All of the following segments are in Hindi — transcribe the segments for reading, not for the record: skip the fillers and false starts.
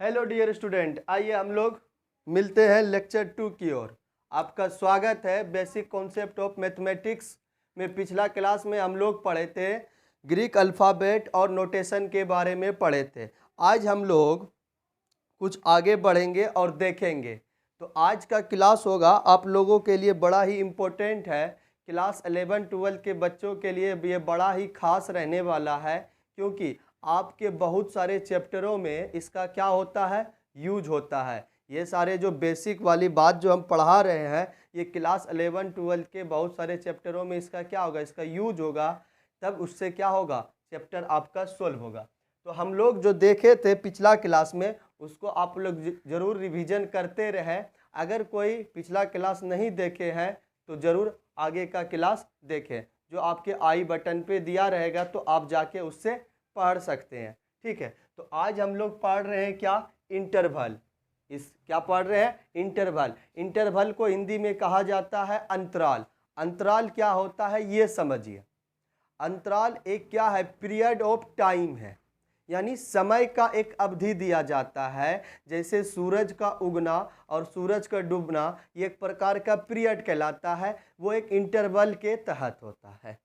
हेलो डियर स्टूडेंट, आइए हम लोग मिलते हैं लेक्चर 2 की ओर। आपका स्वागत है बेसिक कॉन्सेप्ट ऑफ मैथमेटिक्स में। पिछला क्लास में हम लोग पढ़े थे ग्रीक अल्फ़ाबेट और नोटेशन के बारे में पढ़े थे। आज हम लोग कुछ आगे बढ़ेंगे और देखेंगे। तो आज का क्लास होगा आप लोगों के लिए बड़ा ही इम्पोर्टेंट है। क्लास 11-12 के बच्चों के लिए ये बड़ा ही खास रहने वाला है, क्योंकि आपके बहुत सारे चैप्टरों में इसका क्या होता है, यूज होता है। ये सारे जो बेसिक वाली बात जो हम पढ़ा रहे हैं, ये क्लास 11-12 के बहुत सारे चैप्टरों में इसका क्या होगा, इसका यूज होगा। तब उससे क्या होगा, चैप्टर आपका सोल्व होगा। तो हम लोग जो देखे थे पिछला क्लास में, उसको आप लोग जरूर रिवीजन करते रहें। अगर कोई पिछला क्लास नहीं देखे हैं तो ज़रूर आगे का क्लास देखें, जो आपके आई बटन पे दिया रहेगा, तो आप जाके उससे पढ़ सकते हैं। ठीक है, तो आज हम लोग पढ़ रहे हैं क्या, इंटरवल। क्या पढ़ रहे हैं, इंटरवल। इंटरवल को हिंदी में कहा जाता है अंतराल। अंतराल क्या होता है ये समझिए। अंतराल एक क्या है, पीरियड ऑफ टाइम है, यानी समय का एक अवधि दिया जाता है। जैसे सूरज का उगना और सूरज का डूबना, ये एक प्रकार का पीरियड कहलाता है, वो एक इंटरवल के तहत होता है।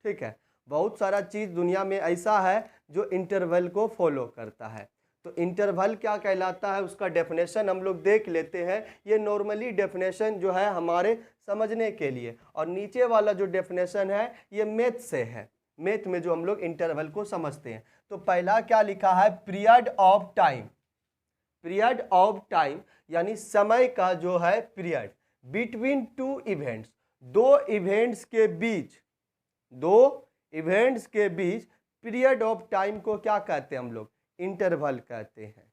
ठीक है, बहुत सारा चीज़ दुनिया में ऐसा है जो इंटरवल को फॉलो करता है। तो इंटरवल क्या कहलाता है, उसका डेफिनेशन हम लोग देख लेते हैं। ये नॉर्मली डेफिनेशन जो है हमारे समझने के लिए, और नीचे वाला जो डेफिनेशन है ये मैथ से है। मैथ में जो हम लोग इंटरवल को समझते हैं। तो पहला क्या लिखा है, period of time. Period of time यानी समय का जो है पीरियड बिटवीन टू इवेंट्स, दो इवेंट्स के बीच पीरियड ऑफ टाइम को क्या कहते हैं हम लोग, इंटरवल कहते हैं।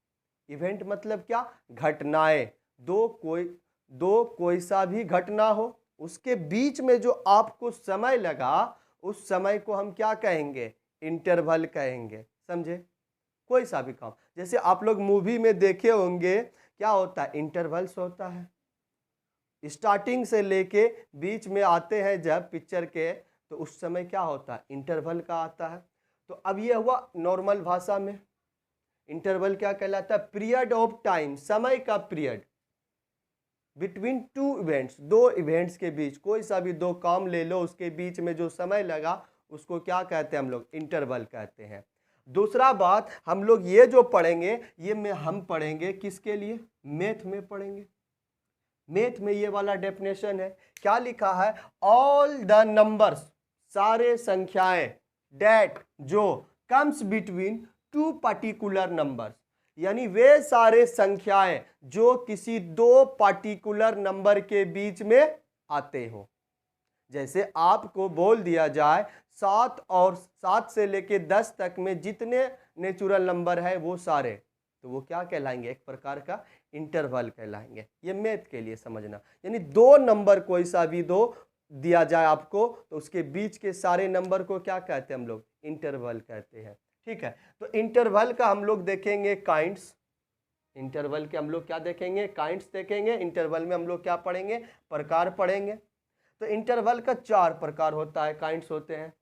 इवेंट मतलब क्या, घटनाएं। दो कोई सा भी घटना हो, उसके बीच में जो आपको समय लगा, उस समय को हम क्या कहेंगे, इंटरवल कहेंगे। समझे, कोई सा भी काम। जैसे आप लोग मूवी में देखे होंगे, क्या होता है, इंटरवल्स होता है। स्टार्टिंग से लेके बीच में आते हैं जब पिक्चर के, तो उस समय क्या होता है, इंटरवल का आता है। तो अब ये हुआ नॉर्मल भाषा में। इंटरवल क्या कहलाता है, पीरियड ऑफ टाइम, समय का पीरियड बिटवीन टू इवेंट्स, दो इवेंट्स के बीच। कोई सा भी दो काम ले लो, उसके बीच में जो समय लगा, उसको क्या कहते हैं हम लोग, इंटरवल कहते हैं। दूसरा बात, हम लोग ये जो पढ़ेंगे, ये में हम पढ़ेंगे किसके लिए, मैथ में पढ़ेंगे। मैथ में ये वाला डेफिनेशन है, क्या लिखा है, ऑल द नंबर्स, सारे संख्याएं, डेट जो comes between two particular numbers, यानी वे सारे संख्याएं जो किसी दो पर्टिकुलर नंबर के बीच में आते हो। जैसे आपको बोल दिया जाए 7 से लेके 10 तक में जितने नेचुरल नंबर है वो सारे, तो वो क्या कहलाएंगे, एक प्रकार का इंटरवल कहलाएंगे। ये मैथ के लिए समझना, यानी दो नंबर कोई सा भी दो दिया जाए आपको, तो उसके बीच के सारे नंबर को क्या कहते हैं हम लोग, इंटरवल कहते हैं। ठीक है, तो इंटरवल का हम लोग देखेंगे काइंड्स। इंटरवल के हम लोग क्या देखेंगे, काइंड्स देखेंगे। इंटरवल में हम लोग क्या पढ़ेंगे, प्रकार पढ़ेंगे। तो इंटरवल का 4 प्रकार होता है, काइंड्स होते हैं।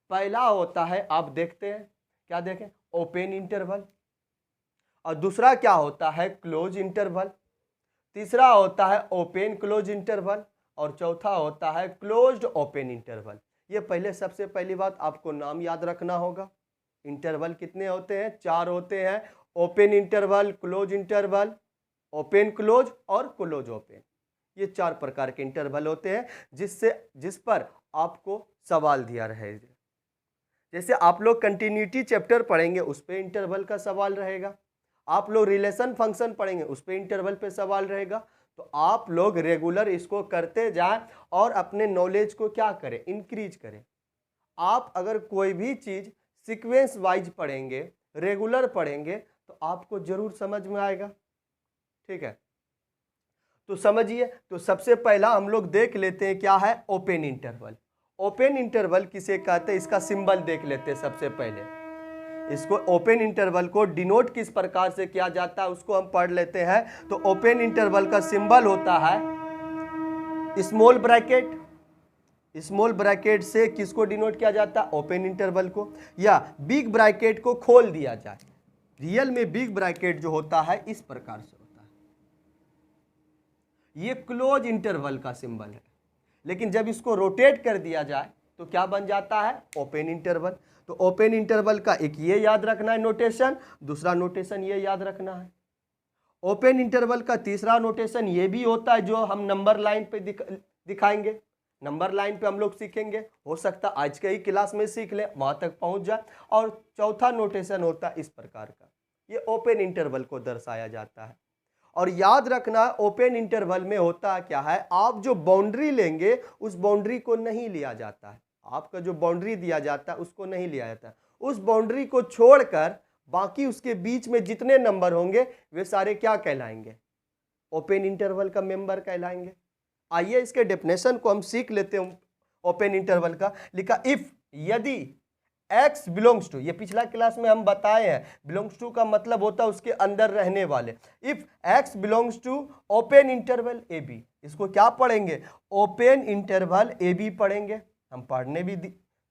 पहला होता है, आप देखते हैं, क्या देखें, ओपन इंटरवल। और दूसरा क्या होता है, क्लोज इंटरवल। तीसरा होता है ओपन क्लोज इंटरवल, और चौथा होता है क्लोज्ड ओपन इंटरवल। ये पहले सबसे पहली बात आपको नाम याद रखना होगा। इंटरवल कितने होते हैं, 4 होते हैं। Open interval, close interval, open close और क्लोज ओपन। ये 4 प्रकार के इंटरवल होते हैं जिस पर आपको सवाल दिया रहेगा। जैसे आप लोग कंटिन्यूटी चैप्टर पढ़ेंगे, उस पर इंटरवल का सवाल रहेगा। आप लोग रिलेशन फंक्शन पढ़ेंगे, उस पर इंटरवल पे सवाल रहेगा। तो आप लोग रेगुलर इसको करते जाएं और अपने नॉलेज को क्या करें, इंक्रीज करें। आप अगर कोई भी चीज़ सीक्वेंस वाइज पढ़ेंगे, रेगुलर पढ़ेंगे, तो आपको जरूर समझ में आएगा। ठीक है, तो समझिए। तो सबसे पहला हम लोग देख लेते हैं क्या है, ओपन इंटरवल। ओपन इंटरवल किसे कहते हैं, इसका सिंबल देख लेते हैं सबसे पहले। इसको ओपन इंटरवल को डिनोट किस प्रकार से किया जाता है उसको हम पढ़ लेते हैं। तो ओपन इंटरवल का सिंबल होता है स्मॉल ब्रैकेट। स्मॉल ब्रैकेट से किसको डिनोट किया जाता है, ओपन इंटरवल को। या बिग ब्रैकेट को खोल दिया जाए, रियल में बिग ब्रैकेट जो होता है इस प्रकार से होता है, ये क्लोज इंटरवल का सिंबल है। लेकिन जब इसको रोटेट कर दिया जाए तो क्या बन जाता है, ओपन इंटरवल। तो ओपन इंटरवल का एक ये याद रखना है नोटेशन, दूसरा नोटेशन ये याद रखना है। ओपन इंटरवल का तीसरा नोटेशन ये भी होता है जो हम नंबर लाइन पे दिखाएंगे। नंबर लाइन पे हम लोग सीखेंगे, हो सकता है आज के ही क्लास में सीख ले, वहां तक पहुंच जाए। और चौथा नोटेशन होता है इस प्रकार का, ये ओपन इंटरवल को दर्शाया जाता है। और याद रखना ओपन इंटरवल में होता क्या है, आप जो बाउंड्री लेंगे उस बाउंड्री को नहीं लिया जाता है, आपका जो बाउंड्री दिया जाता है उसको नहीं लिया जाता है। उस बाउंड्री को छोड़कर बाकी उसके बीच में जितने नंबर होंगे वे सारे क्या कहलाएंगे, ओपन इंटरवल का मेंबर कहलाएंगे। आइए इसके डेफिनेशन को हम सीख लेते हैं। ओपन इंटरवल का लिखा, इफ यदि x बिलोंग्स टू, ये पिछला क्लास में हम बताए हैं, बिलोंग्स टू का मतलब होता है उसके अंदर रहने वाले। If x belongs to open interval A B, इसको क्या पढ़ेंगे, ओपन इंटरवल ए बी पढ़ेंगे। हम पढ़ने भी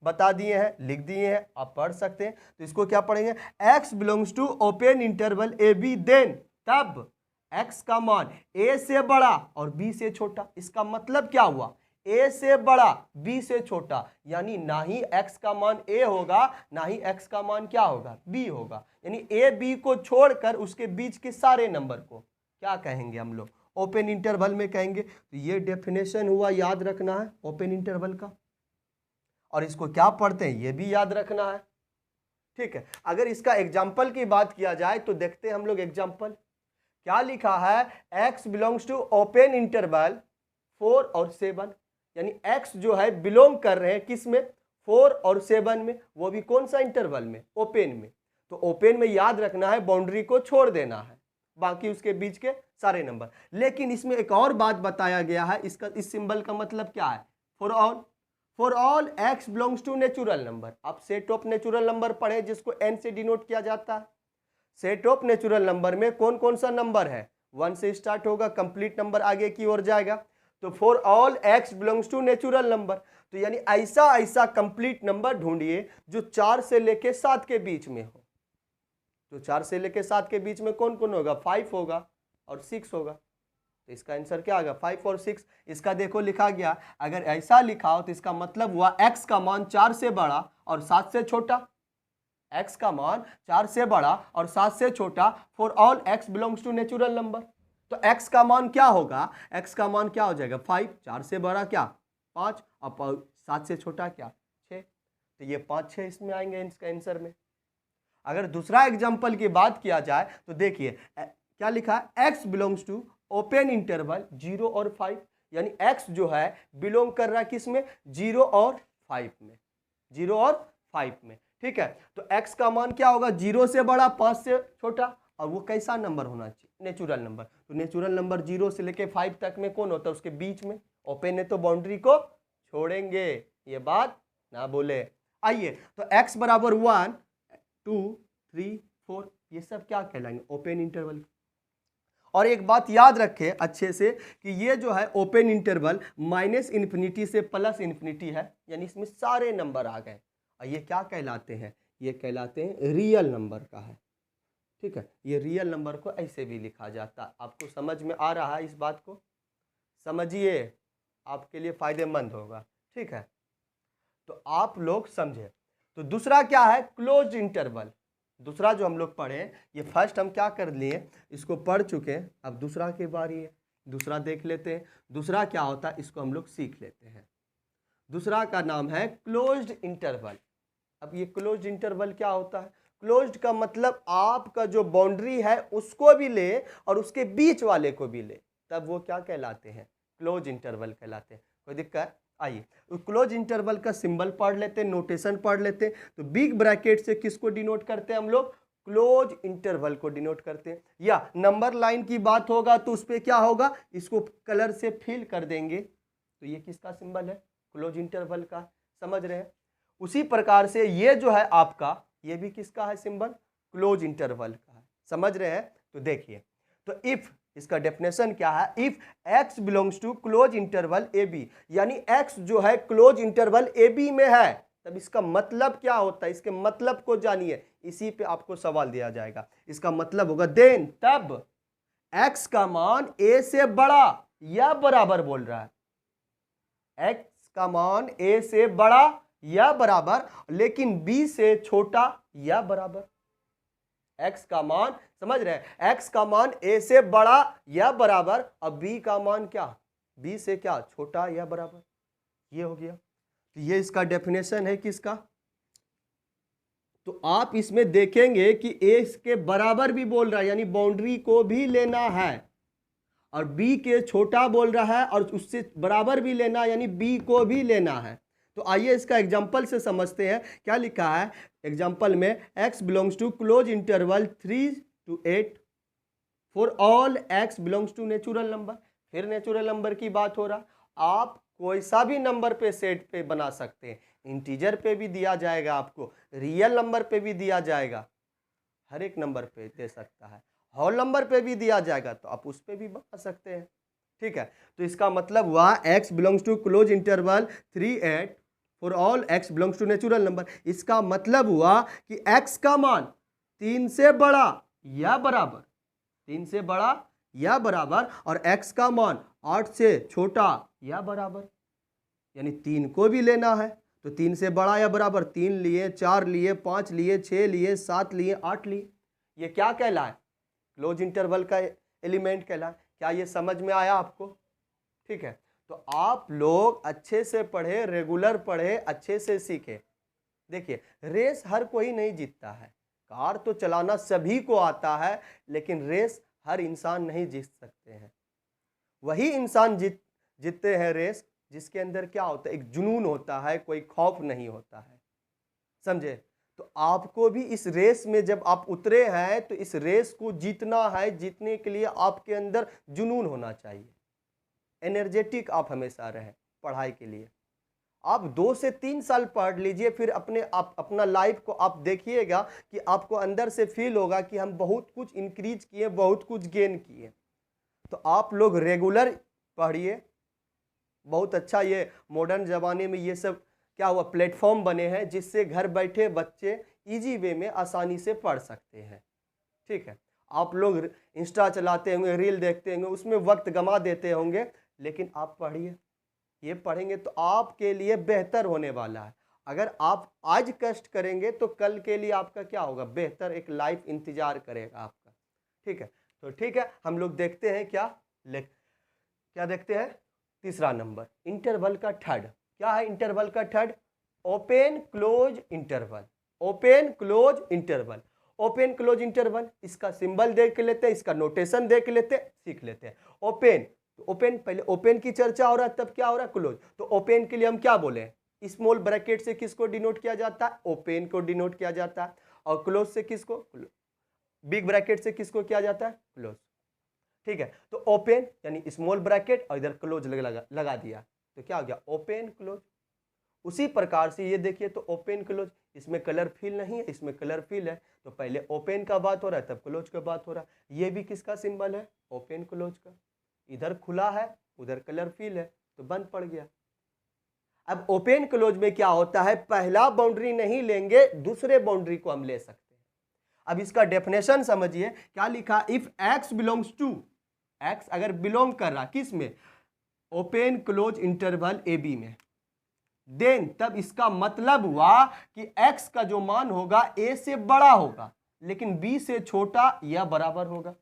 बता दिए हैं, लिख दिए हैं, आप पढ़ सकते हैं। तो इसको क्या पढ़ेंगे, x belongs to open interval A B, then तब x का मान a से बड़ा और b से छोटा। इसका मतलब क्या हुआ, a से बड़ा b से छोटा, यानी ना ही x का मान a होगा ना ही x का मान क्या होगा, b होगा। यानी a b को छोड़कर उसके बीच के सारे नंबर को क्या कहेंगे हम लोग, ओपन इंटरवल में कहेंगे। तो ये डेफिनेशन हुआ, याद रखना है ओपन इंटरवल का। और इसको क्या पढ़ते हैं ये भी याद रखना है, ठीक है। अगर इसका एग्जाम्पल की बात किया जाए तो देखते हैं हम लोग एग्जाम्पल क्या लिखा है, x belongs to open interval 4 और 7, यानी x जो है बिलोंग कर रहे हैं किस में, 4 और 7 में, वो भी कौन सा इंटरवल में, ओपन में। तो ओपन में याद रखना है बाउंड्री को छोड़ देना है, बाकी उसके बीच के सारे नंबर। लेकिन इसमें एक और बात बताया गया है, इसका इस सिंबल का मतलब क्या है, for all x belongs to natural number. आप सेट ऑफ नेचुरल नंबर पढ़े जिसको n से डिनोट किया जाता है। सेट ऑफ नेचुरल नंबर में कौन कौन सा नंबर है, 1 से स्टार्ट होगा, कंप्लीट नंबर आगे की ओर जाएगा। तो for all x belongs to natural number, तो यानी ऐसा ऐसा कंप्लीट नंबर ढूंढिए जो 4 से लेके 7 के बीच में हो। तो 4 से लेके 7 के बीच में कौन कौन होगा, 5 होगा और 6 होगा। तो इसका आंसर क्या होगा, 5 और 6। इसका देखो लिखा गया, अगर ऐसा लिखा हो तो इसका मतलब हुआ x का मान 4 से बड़ा और 7 से छोटा, x का मान 4 से बड़ा और 7 से छोटा, for all x belongs to natural number. तो x का मान क्या होगा, x का मान क्या हो जाएगा, 5, 4 से बड़ा क्या 5 और 7 से छोटा क्या 6। तो ये 5 6 इसमें आएंगे इसका आंसर में। अगर दूसरा एग्जांपल की बात किया जाए तो देखिए क्या लिखा है, x belongs to open interval 0 और 5, यानी x जो है बिलोंग कर रहा है किस में, 0 और 5 में, 0 और 5 में, ठीक है। तो x का मान क्या होगा, 0 से बड़ा 5 से छोटा, और वो कैसा नंबर होना चाहिए, नेचुरल नंबर। तो नेचुरल नंबर 0 से लेके 5 तक में कौन होता है, उसके बीच में। ओपन है तो बाउंड्री को छोड़ेंगे, ये बात ना बोले। आइए तो x बराबर 1 2 3 4, ये सब क्या कहलाएंगे, ओपन इंटरवल। और एक बात याद रखें अच्छे से कि ये जो है ओपन इंटरवल -इन्फिनिटी से +इन्फिनिटी है, यानी इसमें सारे नंबर आ गए। और ये क्या कहलाते हैं, ये कहलाते हैं रियल नंबर का है, ठीक है। ये रियल नंबर को ऐसे भी लिखा जाता है। आपको समझ में आ रहा है, इस बात को समझिए, आपके लिए फायदेमंद होगा, ठीक है। तो आप लोग समझे। तो दूसरा क्या है, क्लोज इंटरवल। दूसरा जो हम लोग पढ़े, ये फर्स्ट हम क्या कर लिए, इसको पढ़ चुके हैं, अब दूसरा की बारी है, दूसरा देख लेते हैं। दूसरा क्या होता है इसको हम लोग सीख लेते हैं। दूसरा का नाम है क्लोज्ड इंटरवल। अब ये क्लोज्ड इंटरवल क्या होता है, क्लोज्ड का मतलब आपका जो बाउंड्री है उसको भी ले और उसके बीच वाले को भी ले, तब वो क्या कहलाते हैं, क्लोज इंटरवल कहलाते हैं। कोई दिक्कत, आइए क्लोज इंटरवल का सिंबल पढ़ लेते हैं, नोटेशन पढ़ लेते हैं। तो बिग ब्रैकेट से किसको डिनोट करते हैं हम लोग, क्लोज इंटरवल को डिनोट करते हैं। या नंबर लाइन की बात होगा तो उस पर क्या होगा, इसको कलर से फिल कर देंगे। तो ये किसका सिंबल है, क्लोज इंटरवल का, समझ रहे हैं। उसी प्रकार से ये जो है आपका, ये भी किसका है सिंबल, क्लोज इंटरवल का है, समझ रहे हैं। तो देखिए, तो इफ, इसका डेफिनेशन क्या है, if x belongs to close interval A B, यानी x जो है क्लोज इंटरवल ए बी में है, तब इसका मतलब क्या होता है, इसके मतलब को जानिए, इसी पे आपको सवाल दिया जाएगा। इसका मतलब होगा देन, तब x का मान a से बड़ा या बराबर बोल रहा है, x का मान a से बड़ा या बराबर, लेकिन b से छोटा या बराबर। x का मान, समझ रहे हैं, x का मान a से बड़ा या बराबर, अब b का मान क्या, b से क्या, छोटा या बराबर। ये हो गया। तो ये इसका डेफिनेशन है किसका। तो आप इसमें देखेंगे कि a के बराबर भी बोल रहा है, यानी बाउंड्री को भी लेना है, और b के छोटा बोल रहा है और उससे बराबर भी लेना है, यानी b को भी लेना है। तो आइए इसका एग्जांपल से समझते हैं। क्या लिखा है एग्जांपल में, x belongs to close interval 3 to 8 for all x belongs to natural number. फिर नेचुरल नंबर की बात हो रहा, आप कोई सा भी नंबर पे सेट पे बना सकते हैं, इंटीजर पे भी दिया जाएगा, आपको रियल नंबर पे भी दिया जाएगा, हर एक नंबर पे दे सकता है, होल नंबर पे भी दिया जाएगा, तो आप उस पे भी बना सकते हैं। ठीक है, तो इसका मतलब हुआ x belongs to close interval 3-8 for all x belongs to natural number. इसका मतलब हुआ कि x का मान 3 से बड़ा या बराबर, 3 से बड़ा या बराबर, और x का मान 8 से छोटा या बराबर, यानी 3 को भी लेना है। तो 3 से बड़ा या बराबर, 3 लिए, 4 लिए, 5 लिए, 6 लिए, 7 लिए, 8 लिए, ये क्या कहलाए, क्लोज इंटरवल का एलिमेंट कहलाए। क्या ये समझ में आया आपको। ठीक है, तो आप लोग अच्छे से पढ़े, रेगुलर पढ़े, अच्छे से सीखे। देखिए, रेस हर कोई नहीं जीतता है, कार तो चलाना सभी को आता है, लेकिन रेस हर इंसान नहीं जीत सकते हैं। वही इंसान जीतते हैं रेस जिसके अंदर क्या होता है, एक जुनून होता है, कोई खौफ नहीं होता है, समझे। तो आपको भी इस रेस में जब आप उतरे हैं, तो इस रेस को जीतना है, जीतने के लिए आपके अंदर जुनून होना चाहिए, एनर्जेटिक आप हमेशा रहें पढ़ाई के लिए। आप 2 से 3 साल पढ़ लीजिए, फिर अपना लाइफ को आप देखिएगा कि आपको अंदर से फील होगा कि हम बहुत कुछ इंक्रीज किए, बहुत कुछ गेन किए। तो आप लोग रेगुलर पढ़िए, बहुत अच्छा ये मॉडर्न ज़माने में ये सब क्या हुआ, प्लेटफॉर्म बने हैं जिससे घर बैठे बच्चे इजी वे में आसानी से पढ़ सकते हैं। ठीक है, आप लोग इंस्टा चलाते होंगे, रील देखते होंगे, उसमें वक्त गंवा देते होंगे, लेकिन आप पढ़िए, ये पढ़ेंगे तो आपके लिए बेहतर होने वाला है। अगर आप आज कष्ट करेंगे तो कल के लिए आपका क्या होगा, बेहतर एक लाइफ इंतजार करेगा आपका। ठीक है, तो ठीक है, हम लोग देखते हैं क्या देखते हैं, तीसरा नंबर, इंटरवल का थर्ड। क्या है इंटरवल का third, open close interval. Open close interval, open close interval, इसका सिंबल देख लेते हैं, इसका नोटेशन देख लेते हैं, सीख लेते हैं। ओपन, तो ओपन, पहले ओपन की चर्चा हो रहा है, तब क्या हो रहा है, क्लोज। तो ओपन के लिए हम क्या बोले, स्मॉल ब्रैकेट से किसको डिनोट किया जाता है, ओपन को डिनोट किया जाता है, और क्लोज से किसको, बिग ब्रैकेट से किसको किया जाता है, क्लोज। ठीक है, तो ओपन यानी स्मॉल ब्रैकेट और इधर क्लोज लगा दिया, तो क्या हो गया, ओपन क्लोज। उसी प्रकार से ये देखिए, तो ओपन क्लोज, इसमें कलर फिल नहीं है, इसमें कलर फिल है, तो पहले ओपन का बात हो रहा है, तब क्लोज का बात हो रहा है। ये भी किसका सिंबल है, ओपन क्लोज का। इधर खुला है, उधर कलर फिल है, तो बंद पड़ गया। अब ओपन क्लोज में क्या होता है, पहला बाउंड्री नहीं लेंगे, दूसरे बाउंड्री को हम ले सकते हैं। अब इसका डेफिनेशन समझिए, क्या लिखा, if x belongs to, x अगर बिलोंग कर रहा किस में, open close interval A B में, देन तब इसका मतलब हुआ कि x का जो मान होगा a से बड़ा होगा, लेकिन b से छोटा या बराबर होगा।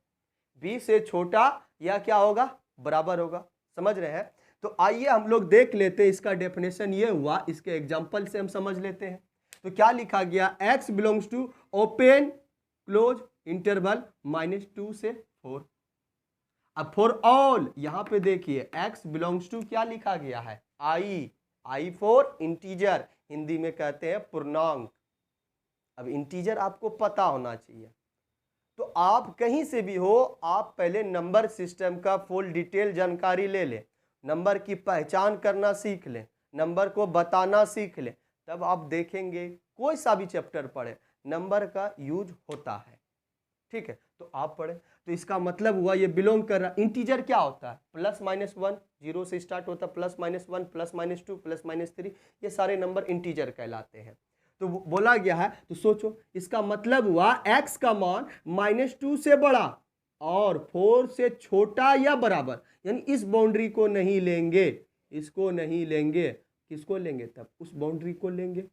b से छोटा या क्या होगा, बराबर होगा। समझ रहे हैं। तो आइए हम लोग देख लेते हैं, इसका डेफिनेशन ये हुआ, इसके एग्जांपल से हम समझ लेते हैं। तो क्या लिखा गया, x belongs to open close interval -2 से 4। अब फॉर ऑल, यहां पे देखिए x बिलोंग्स टू क्या लिखा गया है, आई फॉर इंटीजर, हिंदी में कहते हैं पूर्णांक। अब इंटीजर आपको पता होना चाहिए। तो आप कहीं से भी हो, आप पहले नंबर सिस्टम का फुल डिटेल जानकारी ले लें, नंबर की पहचान करना सीख लें, नंबर को बताना सीख लें, तब आप देखेंगे कोई सा भी चैप्टर पढ़े, नंबर का यूज होता है। ठीक है, तो आप पढ़े, तो इसका मतलब हुआ ये बिलोंग कर रहा। इंटीजर क्या होता है? प्लस माइनस वन, जीरो से स्टार्ट होता है, plus minus one, plus minus two, plus minus three, ये सारे नंबर इंटीजर कहलाते हैं। तो बोला गया है, तो सोचो इसका मतलब हुआ x का मान -2 से बड़ा और 4 से छोटा या बराबर, यानी इस बाउंड्री को नहीं लेंगे, इसको नहीं लेंगे, किसको लेंगे? तब उस बाउंड्री को लेंगे।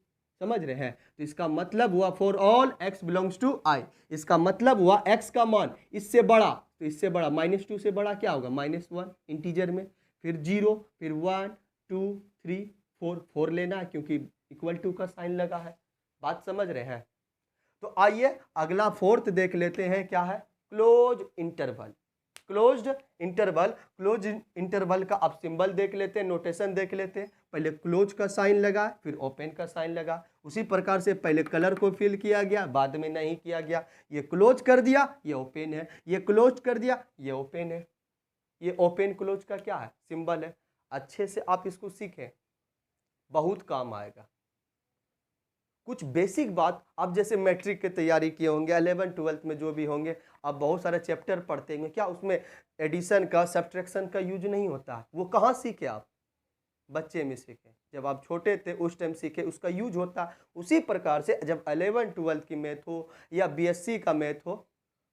समझ रहे हैं? तो इसका मतलब हुआ for all x belongs to i, इसका मतलब हुआ x का मान इससे बड़ा, तो इससे बड़ा -2 से बड़ा क्या होगा? -1 इंटीजर में, फिर 0, फिर 1 2 3 4, 4 लेना है क्योंकि इक्वल टू का साइन लगा है। बात समझ रहे हैं? तो आइए अगला फोर्थ देख लेते हैं, क्या है? Close interval. Closed interval, close interval का अब सिंबल देख लेते हैं, नोटेशन देख लेते हैं। पहले क्लोज का साइन लगा, फिर ओपन का साइन लगा। उसी प्रकार से पहले कलर को फिल किया गया, बाद में नहीं किया गया। ये क्लोज कर दिया, ये ओपन है, ये क्लोज कर दिया, ये ओपन है। ये ओपन क्लोज का क्या है? सिंबल है। अच्छे से आप इसको सीखें, बहुत काम आएगा। कुछ बेसिक बात, आप जैसे मैट्रिक की तैयारी किए होंगे, 11 12 में जो भी होंगे, आप बहुत सारे चैप्टर पढ़ते होंगे, क्या उसमें एडिशन का, सब्ट्रैक्शन का यूज नहीं होता है? वो कहाँ सीखे आप? बच्चे में सीखे, जब आप छोटे थे उस टाइम सीखे, उसका यूज होता है। उसी प्रकार से जब 11 12 की मैथ हो या बीएससी का मैथ हो,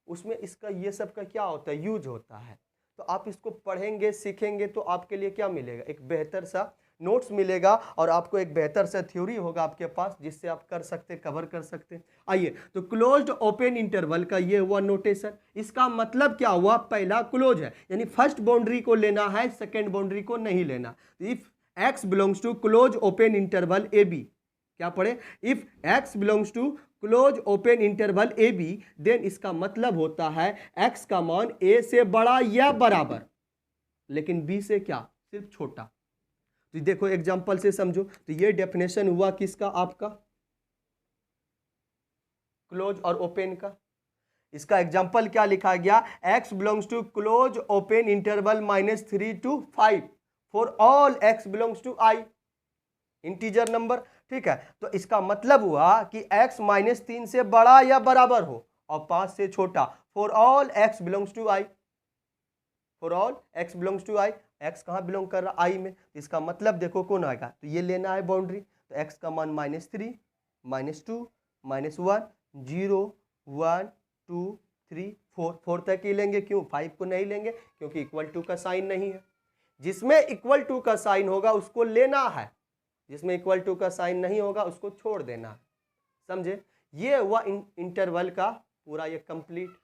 उसमें इसका ये सब का क्या होता है? यूज होता है। तो आप इसको पढ़ेंगे, सीखेंगे, तो आपके लिए क्या मिलेगा? एक बेहतर सा नोट्स मिलेगा और आपको एक बेहतर सा थ्योरी होगा आपके पास, जिससे आप कर सकते, कवर कर सकते। आइए, तो क्लोज्ड ओपन इंटरवल का ये हुआ नोटेशन। इसका मतलब क्या हुआ? पहला क्लोज है, यानी फर्स्ट बाउंड्री को लेना है, सेकेंड बाउंड्री को नहीं लेना। If x belongs to close open interval A B, क्या पढ़े? If x belongs to close open interval A B, then इसका मतलब होता है x का मान a से बड़ा या बराबर, लेकिन b से क्या? सिर्फ छोटा। तो देखो एग्जांपल से समझो, तो ये डेफिनेशन हुआ किसका? आपका क्लोज और ओपन का। इसका एग्जांपल क्या लिखा गया? x belongs to close open interval -3 to 5 for all x belongs to i, integer number. ठीक है, तो इसका मतलब हुआ कि x -3 से बड़ा या बराबर हो और 5 से छोटा, for all x belongs to i, for all x belongs to i। x कहाँ बिलोंग कर रहा? i में। इसका मतलब देखो कौन आएगा? तो ये लेना है बाउंड्री, तो x का मान -3, -2, -1, 0, 1 2 3 4, 4 तक ही लेंगे। क्यों 5 को नहीं लेंगे? क्योंकि इक्वल टू का साइन नहीं है। जिसमें इक्वल टू का साइन होगा उसको लेना है, जिसमें इक्वल टू का साइन नहीं होगा उसको छोड़ देना है। समझे? ये हुआ इंटरवल का पूरा ये कंप्लीट।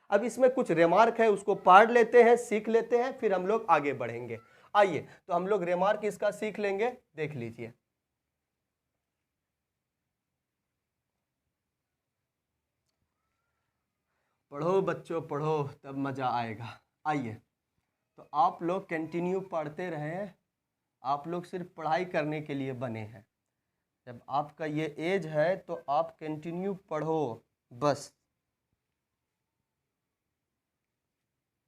अब इसमें कुछ रिमार्क है, उसको पढ़ लेते हैं, सीख लेते हैं, फिर हम लोग आगे बढ़ेंगे। आइए, तो हम लोग रिमार्क इसका सीख लेंगे, देख लीजिए। पढ़ो बच्चों पढ़ो, तब मजा आएगा। आइए, तो आप लोग कंटिन्यू पढ़ते रहें, आप लोग सिर्फ पढ़ाई करने के लिए बने हैं। जब आपका ये एज है तो आप कंटिन्यू पढ़ो बस।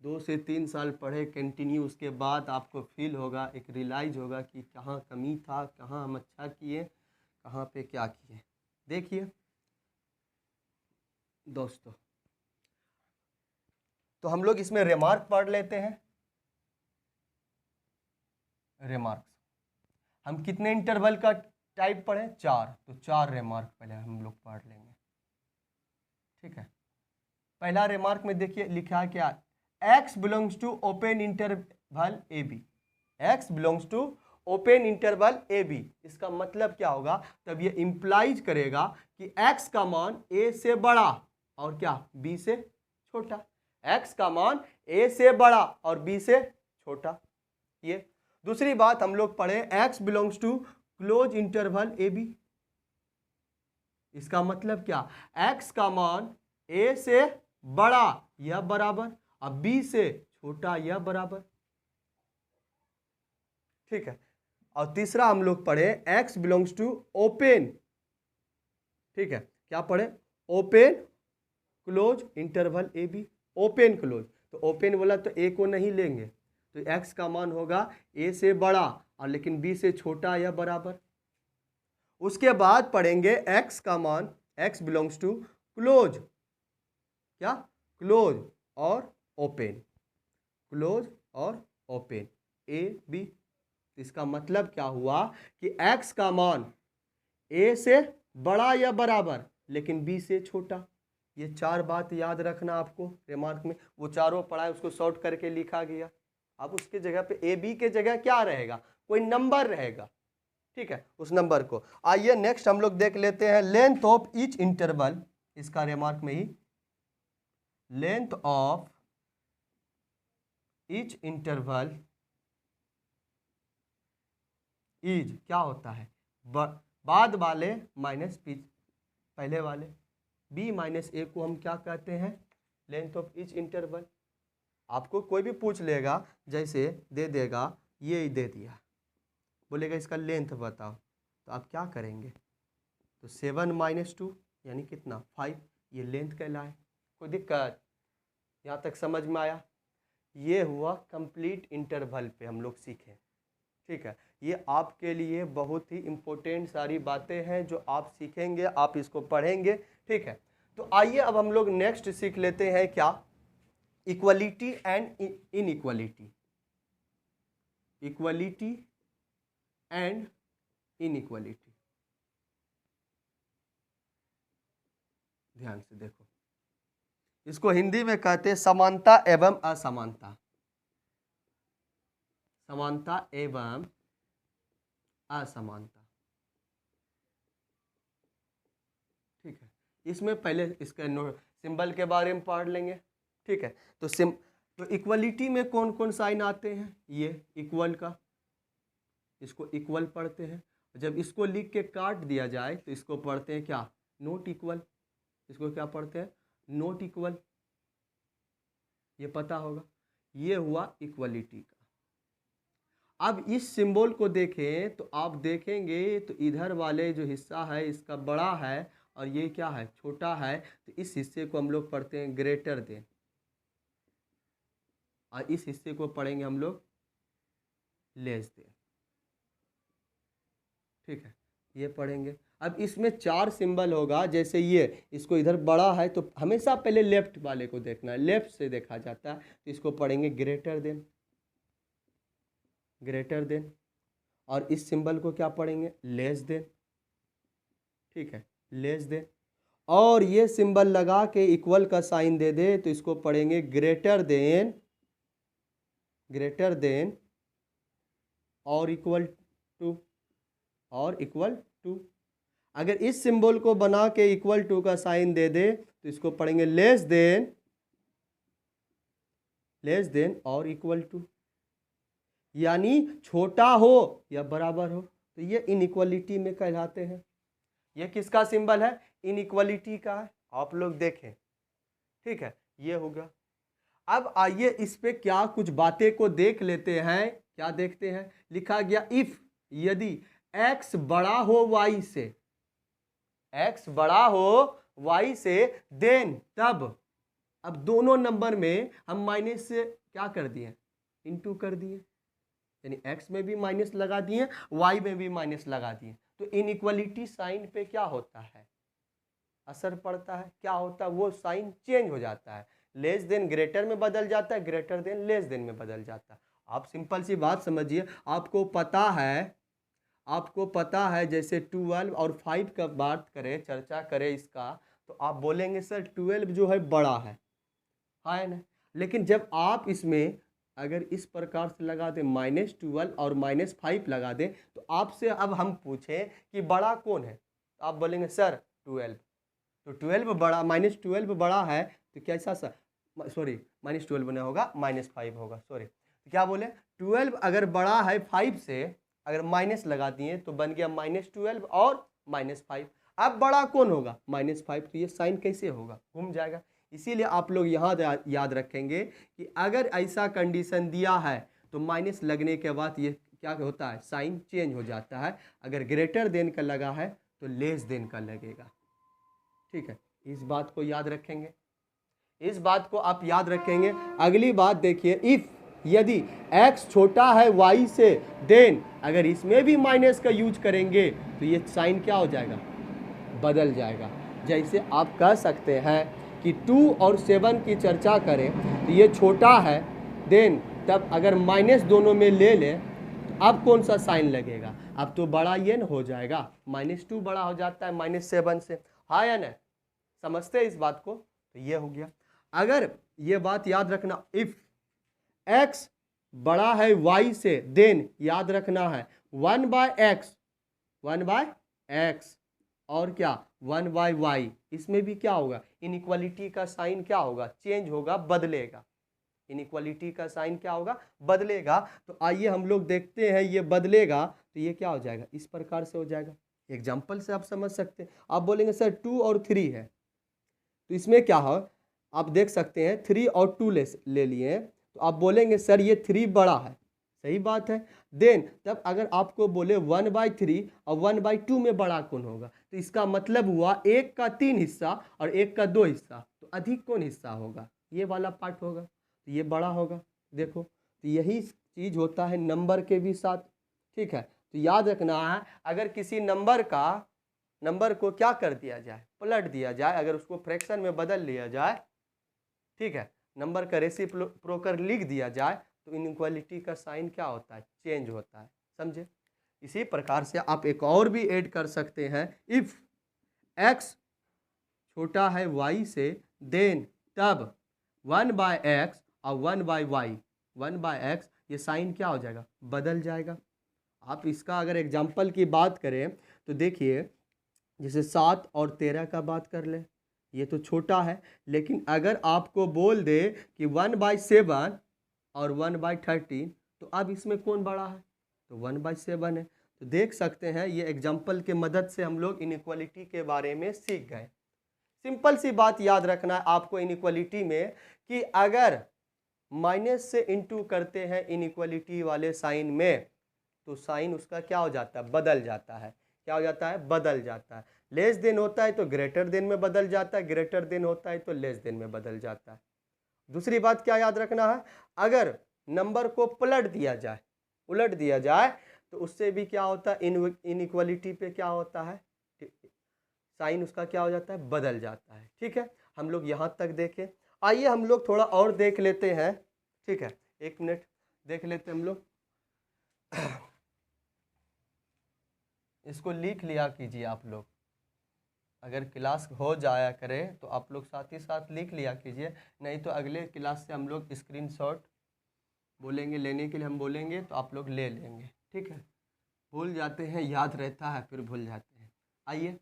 2 से 3 साल पढ़े कंटिन्यू, उसके बाद आपको फील होगा, एक रियलाइज होगा कि कहाँ कमी था, कहाँ हम अच्छा किए, कहाँ पे क्या किए। देखिए दोस्तों, तो हम लोग इसमें रिमार्क पढ़ लेते हैं। रिमार्क्स हम कितने इंटरवल का टाइप पढ़े? 4, तो 4 रिमार्क पहले हम लोग पढ़ लेंगे। ठीक है, पहला रिमार्क में देखिए लिखा है क्या? x belongs to open interval A B, x belongs to open interval A B. इसका मतलब क्या होगा? तब ये इंप्लाइज करेगा कि x का मान a से बड़ा और क्या? b से छोटा। x का मान a से बड़ा और b से छोटा। ये दूसरी बात हम लोग पढ़े, x belongs to close interval A B. इसका मतलब क्या? x का मान a से बड़ा या बराबर और b से छोटा या बराबर। ठीक है, और तीसरा हम लोग पढ़े x बिलोंग्स टू ओपन। ठीक है, क्या पढ़े? Open close interval A B, open close. तो ओपन बोला तो a को नहीं लेंगे, तो x का मान होगा a से बड़ा और लेकिन b से छोटा या बराबर। उसके बाद पढ़ेंगे x का मान, x बिलोंग्स टू क्लोज, क्या? क्लोज और ओपन, क्लोज और ओपन, ए बी। इसका मतलब क्या हुआ कि x का मान a से बड़ा या बराबर लेकिन b से छोटा। ये 4 बात याद रखना आपको। रिमार्क में वो चारों पढ़ा है, उसको शॉर्ट करके लिखा गया। अब उसके जगह पे ए बी के जगह क्या रहेगा, कोई नंबर रहेगा, ठीक है, उस नंबर को। आइए नेक्स्ट हम लोग देख लेते हैं लेंथ ऑफ ईच इंटरवल। इसका रिमार्क में ही length of each interval is क्या होता है, बाद वाले माइनस पहले वाले, b माइनस ए को हम क्या कहते हैं, लेंथ ऑफ ईच इंटरवल। आपको कोई भी पूछ लेगा, जैसे दे देगा, ये दे दिया, बोलेगा इसका लेंथ बताओ, तो आप क्या करेंगे, तो 7 माइनस 2 यानी कितना 5, ये लेंथ कहलाए। कोई दिक्कत, यहाँ तक समझ में आया। ये हुआ कंप्लीट इंटरवल पे हम लोग सीखे, ठीक है। ये आपके लिए बहुत ही इम्पोर्टेंट सारी बातें हैं जो आप सीखेंगे, आप इसको पढ़ेंगे, ठीक है। तो आइए अब हम लोग नेक्स्ट सीख लेते हैं क्या, equality and inequality, equality and inequality. ध्यान से देखो, इसको हिंदी में कहते हैं समानता एवं असमानता, समानता एवं असमानता, ठीक है। इसमें पहले इसके सिंबल के बारे में पढ़ लेंगे, ठीक है। तो इक्वलिटी में कौन कौन साइन आते हैं, ये इक्वल का, इसको इक्वल पढ़ते हैं। जब इसको लिख के काट दिया जाए तो इसको पढ़ते हैं क्या, नॉट इक्वल। इसको क्या पढ़ते हैं, नॉट इक्वल, ये पता होगा। ये हुआ इक्वलिटी का। अब इस सिंबल को देखें तो आप देखेंगे तो इधर वाले जो हिस्सा है इसका बड़ा है और ये क्या है, छोटा है, तो इस हिस्से को हम लोग पढ़ते हैं ग्रेटर देन, और इस हिस्से को पढ़ेंगे हम लोग लेस देन, ठीक है, ये पढ़ेंगे। अब इसमें 4 सिंबल होगा, जैसे ये, इसको इधर बड़ा है तो हमेशा पहले लेफ्ट वाले को देखना है, लेफ्ट से देखा जाता है, तो इसको पढ़ेंगे ग्रेटर देन, ग्रेटर देन। और इस सिंबल को क्या पढ़ेंगे, लेस देन, ठीक है, लेस देन। और ये सिंबल लगा के इक्वल का साइन दे दे तो इसको पढ़ेंगे ग्रेटर देन, ग्रेटर देन और इक्वल टू, और इक्वल टू। अगर इस सिंबल को बना के इक्वल टू का साइन दे दे तो इसको पढ़ेंगे लेस देन, लेस देन और इक्वल टू, यानी छोटा हो या बराबर हो, तो ये इनइक्वलिटी में कहलाते हैं। ये किसका सिंबल है, इनइक्वलिटी का है, आप लोग देखें, ठीक है, ये होगा। अब आइए इस पे क्या कुछ बातें को देख लेते हैं। क्या देखते हैं, लिखा गया इफ, यदि x बड़ा हो y से, x बड़ा हो y से, देन तब। अब दोनों नंबर में हम माइनस से क्या कर दिए, इनटू कर दिए, यानी x में भी माइनस लगा दिए, y में भी माइनस लगा दिए। तो इनइक्वलिटी साइन पे क्या होता है, असर पड़ता है। क्या होता है, वो साइन चेंज हो जाता है, लेस देन ग्रेटर में बदल जाता है, ग्रेटर देन लेस देन में बदल जाता है। आप सिंपल सी बात समझिए, आपको पता है, आपको पता है जैसे 12 और 5 का बात करें, चर्चा करें इसका, तो आप बोलेंगे सर 12 जो है बड़ा है ना। लेकिन जब आप इसमें अगर इस प्रकार से लगा दें -12 और -5 लगा दें, तो आपसे अब हम पूछें कि बड़ा कौन है, तो आप बोलेंगे सर 12। तो 12 बड़ा, -12 बड़ा है, तो कैसा सर, सॉरी -12 नहीं होगा, -5 होगा, सॉरी। तो क्या बोले, 12 अगर बड़ा है 5 से, अगर माइनस लगा दिए तो बन गया -12 और -5। अब बड़ा कौन होगा, -5, तो ये साइन कैसे होगा, घूम जाएगा। इसीलिए आप लोग यहाँ याद रखेंगे कि अगर ऐसा कंडीशन दिया है तो माइनस लगने के बाद ये क्या होता है, साइन चेंज हो जाता है। अगर ग्रेटर देन का लगा है तो लेस देन का लगेगा, ठीक है। इस बात को याद रखेंगे, इस बात को आप याद रखेंगे। अगली बात देखिए, इफ, यदि x छोटा है y से, देन अगर इसमें भी माइनस का यूज करेंगे तो ये साइन क्या हो जाएगा, बदल जाएगा। जैसे आप कह सकते हैं कि 2 और 7 की चर्चा करें तो ये छोटा है, देन तब अगर माइनस दोनों में ले लें तो अब कौन सा साइन लगेगा, अब तो बड़ा ये न हो जाएगा, -2 बड़ा हो जाता है -7 से, हाँ या नहीं, समझते हैं इस बात को, तो ये हो गया। अगर ये बात याद रखना, इफ x बड़ा है y से, देन याद रखना है 1/x और क्या 1/y, इसमें भी क्या होगा, इनइक्वालिटी का साइन क्या होगा, चेंज होगा, बदलेगा, इनइक्वालिटी का साइन क्या होगा, बदलेगा। तो आइए हम लोग देखते हैं, ये बदलेगा तो ये क्या हो जाएगा, इस प्रकार से हो जाएगा। एग्जाम्पल से आप समझ सकते हैं। आप बोलेंगे सर 2 और 3 है, तो इसमें क्या हो, आप देख सकते हैं 3 और 2 ले लिए, तो आप बोलेंगे सर ये 3 बड़ा है, सही बात है। देन तब अगर आपको बोले 1/3 और 1/2 में बड़ा कौन होगा, तो इसका मतलब हुआ 1 का 3 हिस्सा और 1 का 2 हिस्सा, तो अधिक कौन हिस्सा होगा, ये वाला पार्ट होगा, तो ये बड़ा होगा। देखो, तो यही चीज होता है नंबर के भी साथ, ठीक है। तो याद रखना है, अगर किसी नंबर को क्या कर दिया जाए, पलट दिया जाए, अगर उसको फ्रैक्शन में बदल लिया जाए, ठीक है, नंबर का रेसिप्रोकल लिख दिया जाए, तो इनइक्वालिटी का साइन क्या होता है, चेंज होता है, समझे। इसी प्रकार से आप एक और भी ऐड कर सकते हैं, इफ x छोटा है y से, देन तब 1/x और 1/y, 1/x ये साइन क्या हो जाएगा, बदल जाएगा। आप इसका अगर एग्जाम्पल की बात करें तो देखिए, जैसे 7 और 13 का बात कर ले, ये तो छोटा है, लेकिन अगर आपको बोल दे कि 1/7 और 1/13, तो अब इसमें कौन बड़ा है, तो 1/7 है। तो देख सकते हैं, ये एग्जाम्पल के मदद से हम लोग इनइक्वालिटी के बारे में सीख गए। सिंपल सी बात याद रखना है आपको इनइक्वालिटी में, कि अगर माइनस से इंटू करते हैं इनइक्वालिटी वाले साइन में, तो साइन उसका क्या हो जाता है, बदल जाता है, क्या हो जाता है, बदल जाता है। लेस देन होता है तो ग्रेटर देन में बदल जाता है, ग्रेटर देन होता है तो लेस देन में बदल जाता है। दूसरी बात क्या याद रखना है, अगर नंबर को पलट दिया जाए, उलट दिया जाए, तो उससे भी क्या होता है, इनइक्वालिटी पे क्या होता है, साइन उसका क्या हो जाता है, बदल जाता है। ठीक है, हम लोग यहाँ तक देखें। आइए हम लोग थोड़ा और देख लेते हैं, ठीक है, 1 मिनट देख लेते हैं हम लोग। इसको लिख लिया कीजिए आप लोग, अगर क्लास हो जाया करे तो आप लोग साथ ही साथ लिख लिया कीजिए, नहीं तो अगले क्लास से हम लोग स्क्रीनशॉट बोलेंगे लेने के लिए, हम बोलेंगे तो आप लोग ले लेंगे, ठीक है। भूल जाते हैं, याद रहता है फिर भूल जाते हैं। आइए,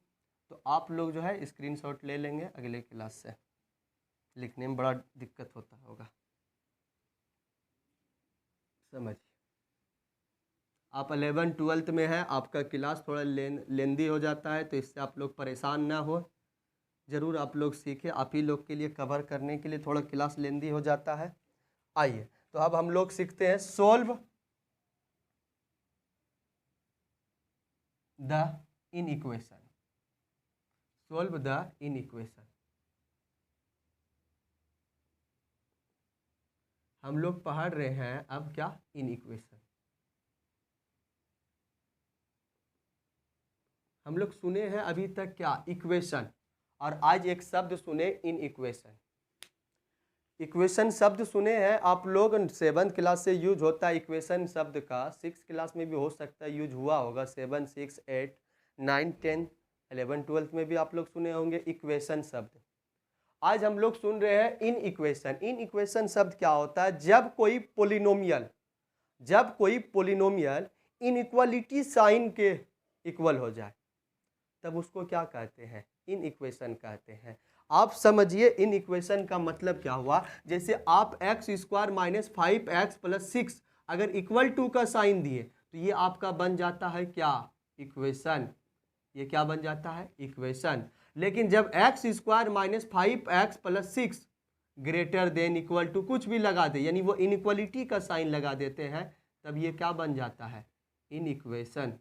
तो आप लोग जो है स्क्रीनशॉट ले लेंगे, अगले क्लास से लिखने में बड़ा दिक्कत होता होगा, समझिए। आप 11-12 में हैं, आपका क्लास थोड़ा लेंदी हो जाता है, तो इससे आप लोग परेशान ना हो, ज़रूर आप लोग सीखें, आप ही लोग के लिए कवर करने के लिए थोड़ा क्लास लेंदी हो जाता है। आइए, तो अब हम लोग सीखते हैं solve the inequation, solve the inequation. हम लोग पढ़ रहे हैं अब क्या, इनइक्वेशन। हम लोग सुने हैं अभी तक क्या, इक्वेशन, और आज एक शब्द सुने, इनइक्वेशन। इक्वेशन शब्द सुने हैं आप लोग, 7th क्लास से यूज होता है इक्वेशन शब्द का, 6th क्लास में भी हो सकता है यूज हुआ होगा, 7, 6, 8, 9, 10, 11, 12 में भी आप लोग सुने होंगे इक्वेशन शब्द। आज हम लोग सुन रहे हैं इन इक्वेशन। इन इक्वेशन शब्द क्या होता है, जब कोई पोलिनोमियल इनइक्वालिटी साइन के इक्वल हो जाए, तब उसको क्या कहते हैं, इन इक्वेशन कहते हैं। आप समझिए इन इक्वेशन का मतलब क्या हुआ, जैसे आप x² - 5x + 6 अगर इक्वल टू का साइन दिए, तो ये आपका बन जाता है क्या, इक्वेशन, ये क्या बन जाता है, इक्वेशन। लेकिन जब x² - 5x + 6 greater than equal to कुछ भी लगा दे, यानी वो इनइक्वालिटी का साइन लगा देते हैं, तब ये क्या बन जाता है, इन इक्वेशन,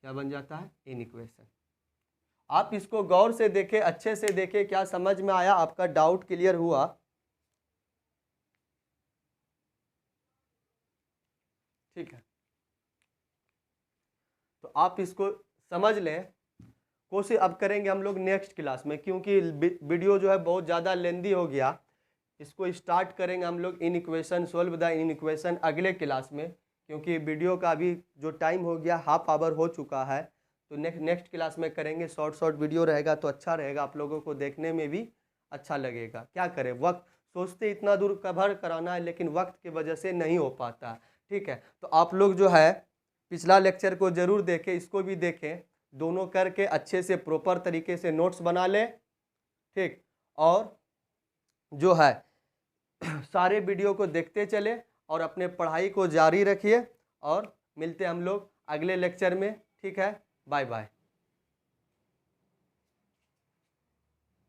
क्या बन जाता है, इन इक्वेशन। आप इसको गौर से देखें, अच्छे से देखें, क्या समझ में आया, आपका डाउट क्लियर हुआ, ठीक है। तो आप इसको समझ लें, कोशिश अब करेंगे हम लोग नेक्स्ट क्लास में, क्योंकि वीडियो जो है बहुत ज़्यादा लेंदी हो गया। इसको स्टार्ट करेंगे हम लोग in equation, solve the in equation अगले क्लास में, क्योंकि वीडियो का भी जो टाइम हो गया हाफ आवर हो चुका है। तो नेक्स्ट क्लास में करेंगे। शॉर्ट वीडियो रहेगा तो अच्छा रहेगा, आप लोगों को देखने में भी अच्छा लगेगा। क्या करें, वक्त सोचते इतना दूर कवर कराना है, लेकिन वक्त की वजह से नहीं हो पाता। ठीक है, तो आप लोग जो है पिछला लेक्चर को ज़रूर देखें, इसको भी देखें, दोनों करके अच्छे से प्रॉपर तरीके से नोट्स बना लें। ठीक, और जो है सारे वीडियो को देखते चले और अपने पढ़ाई को जारी रखिए, और मिलते हैं हम लोग अगले लेक्चर में। ठीक है, बाय बाय।